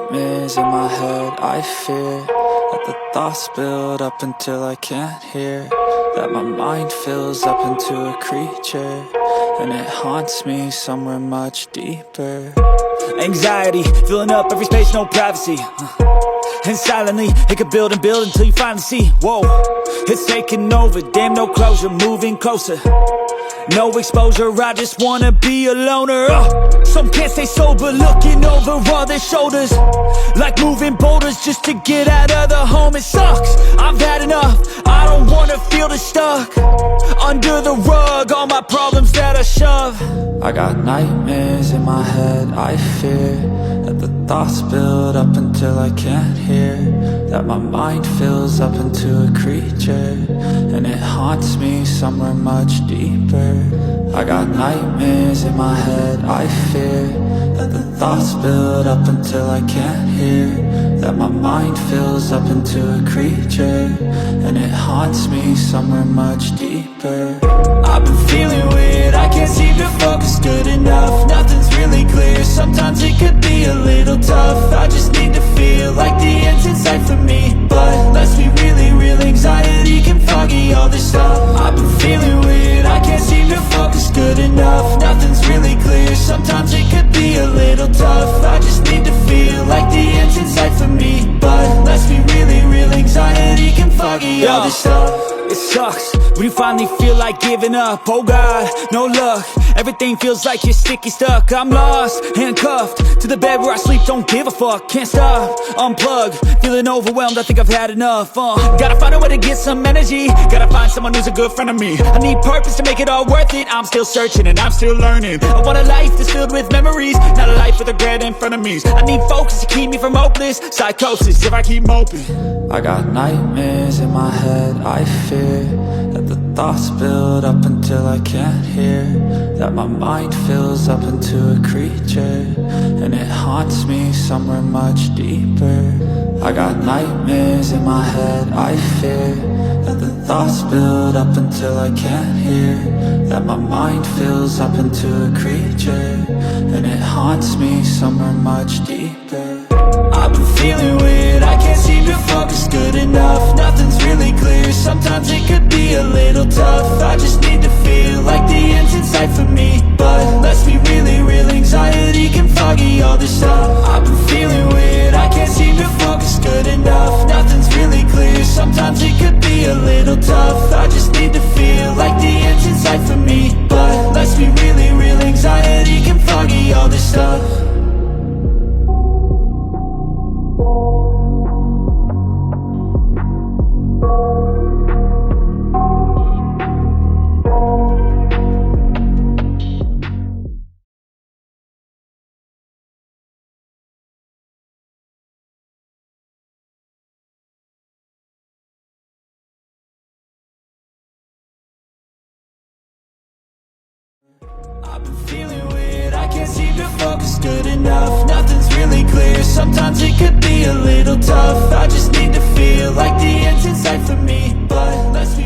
nightmares in my head, I fear that the thoughts build up until I can't hear, that my mind fills up into a creature, and it haunts me somewhere much deeper. Anxiety, filling up every space, no privacy. And silently, it could build and build until you finally see, whoa, it's taking over, damn no closure, moving closer. No exposure, I just wanna be a loner. Some can't stay sober, looking over all their shoulders, like moving boulders just to get out of the home. It sucks, I've had enough, I don't wanna feel the stuck under the rug, all my problems that I shove. I got nightmares in my head, I fear that the thoughts build up until I can't hear, that my mind fills up into a creature, and it haunts me somewhere much deeper. I got nightmares in my head, I fear that the thoughts build up until I can't hear, that my mind fills up into a creature, and it haunts me somewhere much deeper. I've been feeling weird, I can't seem to focus good enough, nothing's really clear, sometimes it could be a little tough. I just need to feel like the end's in sight for me, but let's be really real, anxiety can foggy all this stuff. I've been feeling weird, I can't seem to focus good enough, nothing's really clear, sometimes it could be a little tough. I just need to feel like the end's in sight for me, but let's be really real, anxiety can foggy all this stuff. It sucks when you finally feel like giving up. Oh God, no luck, everything feels like you're sticky stuck. I'm lost, handcuffed to the bed where I sleep, don't give a fuck. Can't stop, unplug, feeling overwhelmed, I think I've had enough. Gotta find a way to get some energy, gotta find someone who's a good friend of me. I need purpose to make it all worth it, I'm still searching and I'm still learning. I want a life that's filled with memories, not a life with regret in front of me. I need focus to keep me from hopeless psychosis if I keep moping. I got nightmares in my head, I fear that the thoughts build up until I can't hear, that my mind fills up into a creature, and it haunts me somewhere much deeper. I got nightmares in my head, I fear that the thoughts build up until I can't hear, that my mind fills up into a creature, and it haunts me somewhere much deeper. I've been feeling weird, I can't seem to focus good enough, nothing's really clear, sometimes it could be a little tough. I just need to feel like the end's in sight for me, but let's be really real, anxiety can foggy all this stuff. I've been feeling weird, I can't seem to focus good enough, nothing's really clear, sometimes it could be a little tough. I just need to feel like the end's in sight for me, but let's be really real, anxiety can foggy all this stuff. I've been feeling weird, I can't seem to focus good enough, nothing's really clear, sometimes it could be a little tough. I just need to feel like the end's in sight for me, but let's be